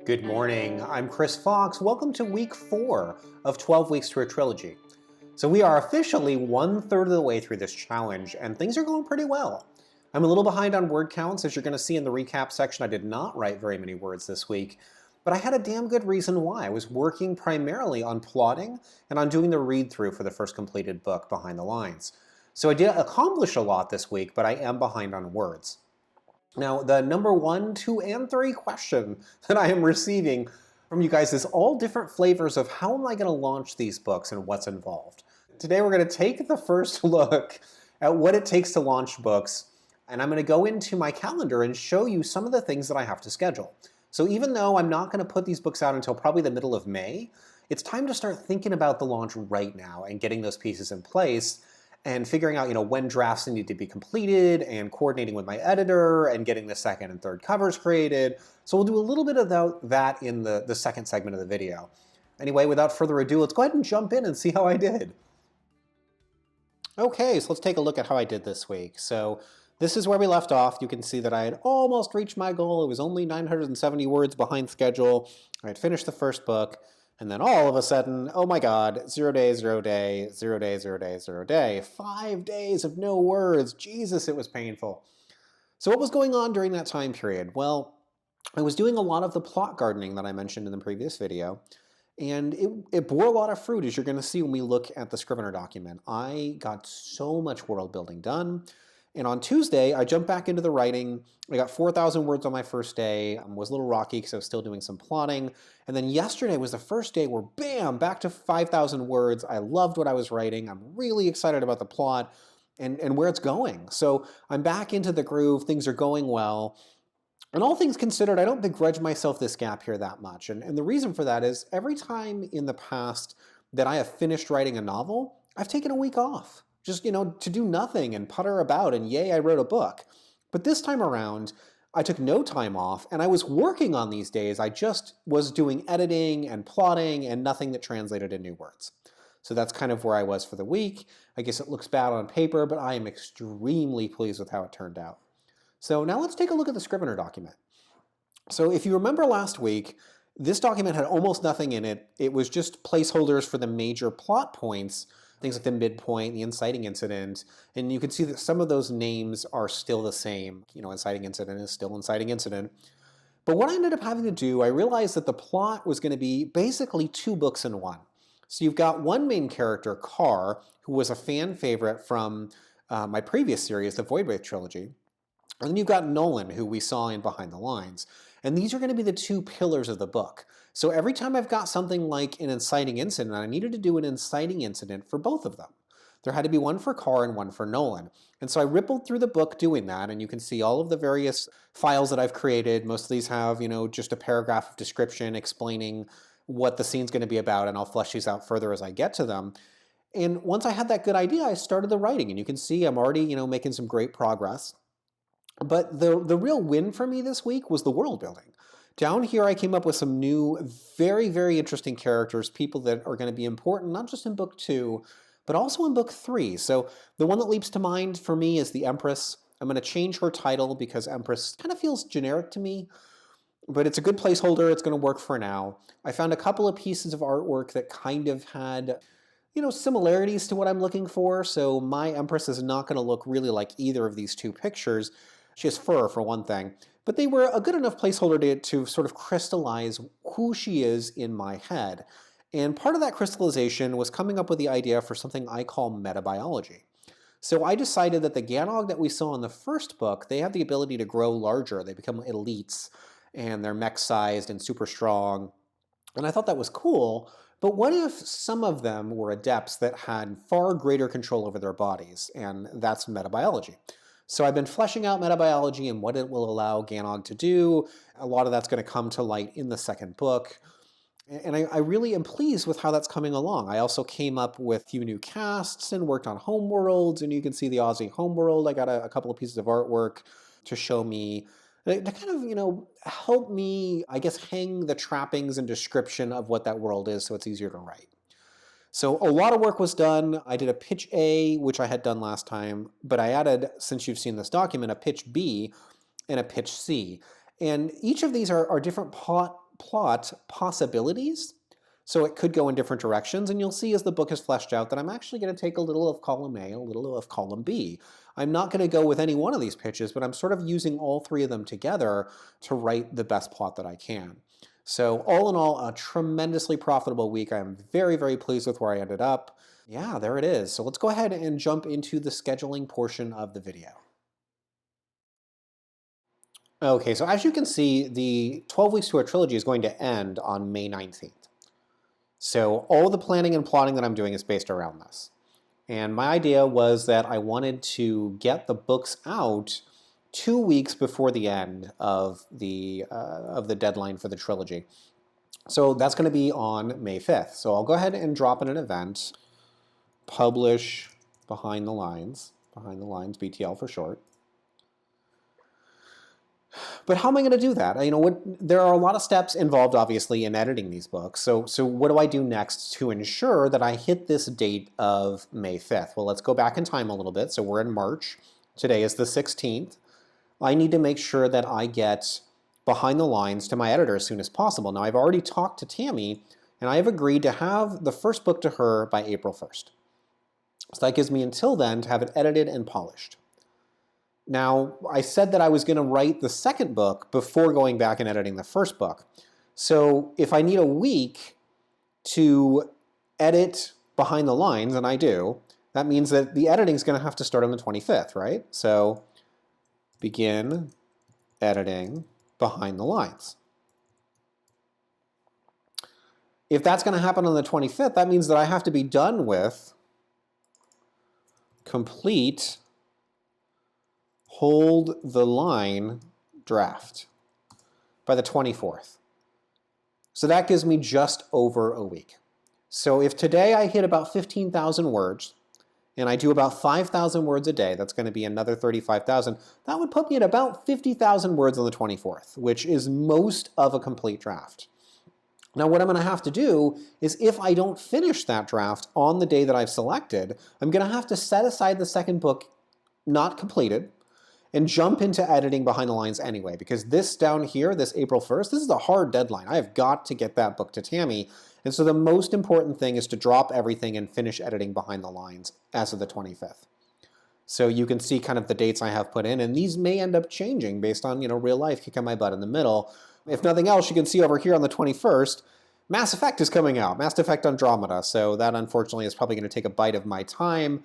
Good morning, I'm Chris Fox. Welcome to week 4 of 12 Weeks to a Trilogy. So we are officially 1/3 of the way through this challenge, and things are going pretty well. I'm a little behind on word counts. As you're going to see in the recap section, I did not write very many words this week, but I had a damn good reason why. I was working primarily on plotting and on doing the read-through for the first completed book, Behind the Lines. So I did accomplish a lot this week, but I am behind on words. Now, the number 1, 2, and 3 question that I am receiving from you guys is all different flavors of how am I going to launch these books and what's involved. Today we're going to take the first look at what it takes to launch books, and I'm going to go into my calendar and show you some of the things that I have to schedule. So even though I'm not going to put these books out until probably the middle of May, it's time to start thinking about the launch right now and getting those pieces in place and figuring out, when drafts need to be completed and coordinating with my editor and getting the second and third covers created. So we'll do a little bit of that in the second segment of the video. Anyway, without further ado, let's go ahead and jump in and see how I did. Okay, so let's take a look at how I did this week. So this is where we left off. You can see that I had almost reached my goal. It was only 970 words behind schedule. I had finished the first book. And then all of a sudden, oh my God, 0 day, 0 day, 0 day, 0 day, 0 day. 5 days of no words. Jesus, it was painful. So what was going on during that time period? Well, I was doing a lot of the plot gardening that I mentioned in the previous video. And it bore a lot of fruit, as you're going to see when we look at the Scrivener document. I got so much world building done. And on Tuesday, I jumped back into the writing. I got 4,000 words on my first day. Was a little rocky because I was still doing some plotting. And then yesterday was the first day where, bam, back to 5,000 words. I loved what I was writing. I'm really excited about the plot and where it's going. So I'm back into the groove. Things are going well. And all things considered, I don't begrudge myself this gap here that much. And the reason for that is every time in the past that I have finished writing a novel, I've taken a week off. Just, to do nothing and putter about and yay, I wrote a book. But this time around, I took no time off and I was working on these days. I just was doing editing and plotting and nothing that translated into new words. So that's kind of where I was for the week. I guess it looks bad on paper, but I am extremely pleased with how it turned out. So now let's take a look at the Scrivener document. So if you remember last week, this document had almost nothing in it. It was just placeholders for the major plot points, things like the midpoint, the inciting incident, and you can see that some of those names are still the same. Inciting incident is still inciting incident. But what I ended up having to do, I realized that the plot was going to be basically 2 books in one. So you've got one main character, Carr, who was a fan favorite from my previous series, the Voidwraith trilogy. And then you've got Nolan, who we saw in Behind the Lines. And these are going to be the 2 pillars of the book. So every time I've got something like an inciting incident, I needed to do an inciting incident for both of them. There had to be one for Carr and one for Nolan. And so I rippled through the book doing that, and you can see all of the various files that I've created. Most of these have, just a paragraph of description explaining what the scene's going to be about, and I'll flesh these out further as I get to them. And once I had that good idea, I started the writing, and you can see I'm already, making some great progress. But the real win for me this week was the world building. Down here, I came up with some new, very, very interesting characters, people that are going to be important, not just in book 2, but also in book 3. So the one that leaps to mind for me is the Empress. I'm going to change her title because Empress kind of feels generic to me, but it's a good placeholder. It's going to work for now. I found a couple of pieces of artwork that kind of had, similarities to what I'm looking for. So my Empress is not going to look really like either of these 2 pictures. She has fur, for one thing. But they were a good enough placeholder to sort of crystallize who she is in my head. And part of that crystallization was coming up with the idea for something I call metabiology. So I decided that the Ganog that we saw in the first book, they have the ability to grow larger. They become elites, and they're mech-sized and super strong. And I thought that was cool, but what if some of them were adepts that had far greater control over their bodies? And that's metabiology. So I've been fleshing out metabiology and what it will allow Ganog to do. A lot of that's going to come to light in the second book. And I really am pleased with how that's coming along. I also came up with a few new casts and worked on homeworlds. And you can see the Aussie homeworld. I got a couple of pieces of artwork to show me, to kind of, help me, I guess, hang the trappings and description of what that world is so it's easier to write. So a lot of work was done. I did a pitch A, which I had done last time, but I added, since you've seen this document, a pitch B and a pitch C. And each of these are different plot plot possibilities. So it could go in different directions, and you'll see as the book is fleshed out that I'm actually going to take a little of column A, a little of column B. I'm not going to go with any one of these pitches, but I'm sort of using all three of them together to write the best plot that I can. So all in all, a tremendously profitable week. I'm very, very pleased with where I ended up. Yeah, there it is. So let's go ahead and jump into the scheduling portion of the video. Okay, so as you can see, the 12 Weeks to a Trilogy is going to end on May 19th. So all the planning and plotting that I'm doing is based around this. And my idea was that I wanted to get the books out 2 weeks before the end of the deadline for the trilogy. So that's going to be on May 5th. So I'll go ahead and drop in an event, publish Behind the Lines BTL for short. But how am I going to do that? There are a lot of steps involved, obviously, in editing these books. So what do I do next to ensure that I hit this date of May 5th? Well, let's go back in time a little bit. So we're in March. Today is the 16th. I need to make sure that I get Behind the Lines to my editor as soon as possible. Now, I've already talked to Tammy, and I have agreed to have the first book to her by April 1st. So that gives me until then to have it edited and polished. Now, I said that I was going to write the second book before going back and editing the first book. So if I need a week to edit Behind the Lines, and I do, that means that the editing is going to have to start on the 25th, right? So begin editing Behind the Lines. If that's going to happen on the 25th, that means that I have to be done with complete Hold the Line draft by the 24th. So that gives me just over a week. So if today I hit about 15,000 words, and I do about 5,000 words a day, that's going to be another 35,000, that would put me at about 50,000 words on the 24th, which is most of a complete draft. Now what I'm going to have to do is, if I don't finish that draft on the day that I've selected, I'm going to have to set aside the second book not completed and jump into editing Behind the Lines anyway, because this down here, this April 1st, this is a hard deadline. I have got to get that book to Tammy. And so the most important thing is to drop everything and finish editing Behind the Lines as of the 25th. So you can see kind of the dates I have put in, and these may end up changing based on, real life kicking my butt in the middle. If nothing else, you can see over here on the 21st, Mass Effect is coming out, Mass Effect Andromeda. So that unfortunately is probably going to take a bite of my time,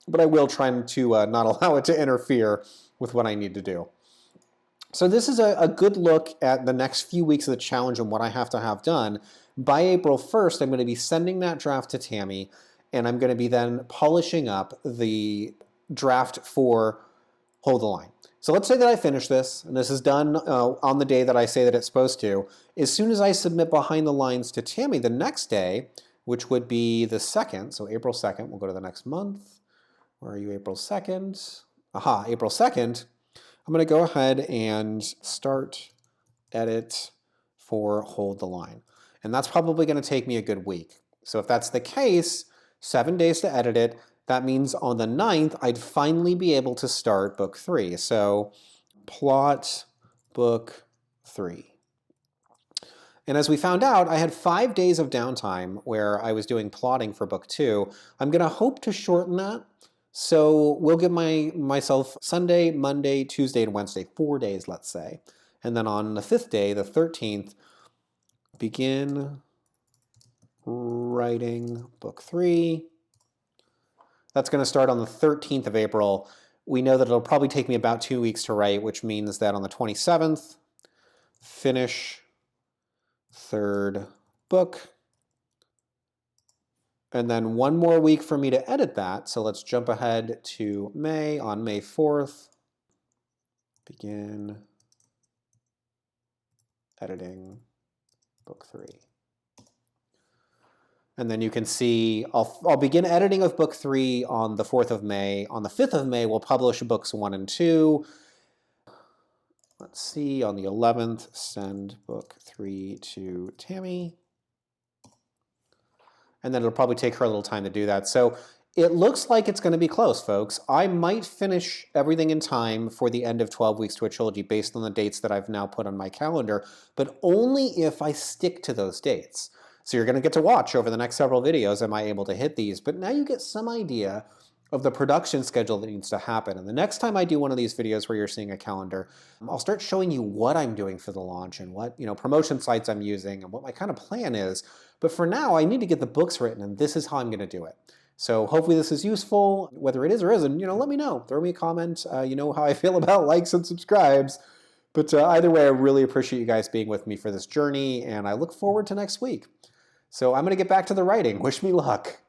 but I will try to not allow it to interfere with what I need to do. So this is a good look at the next few weeks of the challenge and what I have to have done. By April 1st, I'm going to be sending that draft to Tammy, and I'm going to be then polishing up the draft for Hold the Line. So let's say that I finish this, and this is done on the day that I say that it's supposed to. As soon as I submit Behind the Lines to Tammy the next day, which would be the 2nd, so April 2nd, we'll go to the next month. Where are you, April 2nd? Aha, April 2nd. I'm going to go ahead and start edit for Hold the Line. And that's probably going to take me a good week. So if that's the case, 7 days to edit it, that means on the 9th, I'd finally be able to start book 3. So plot book 3. And as we found out, I had 5 days of downtime where I was doing plotting for book 2. I'm going to hope to shorten that. So we'll give myself Sunday, Monday, Tuesday, and Wednesday, 4 days, let's say. And then on the 5th day, the 13th, begin writing book 3. That's going to start on the 13th of April. We know that it'll probably take me about 2 weeks to write, which means that on the 27th, finish third book. And then 1 more week for me to edit that. So let's jump ahead to May. On May 4th, begin editing book 3. And then you can see I'll begin editing of book 3 on the 4th of May. On the 5th of May, we'll publish books 1 and 2. Let's see, on the 11th, send book 3 to Tammy. And then it'll probably take her a little time to do that. So It looks like it's going to be close, folks. I might finish everything in time for the end of 12 Weeks to a Trilogy based on the dates that I've now put on my calendar, but only if I stick to those dates. So you're going to get to watch over the next several videos, am I able to hit these? But now you get some idea of the production schedule that needs to happen. And the next time I do one of these videos where you're seeing a calendar, I'll start showing you what I'm doing for the launch and what promotion sites I'm using and what my kind of plan is. But for now, I need to get the books written, and this is how I'm going to do it. So hopefully this is useful. Whether it is or isn't, let me know. Throw me a comment. You know how I feel about likes and subscribes. But either way, I really appreciate you guys being with me for this journey, and I look forward to next week. So I'm going to get back to the writing. Wish me luck.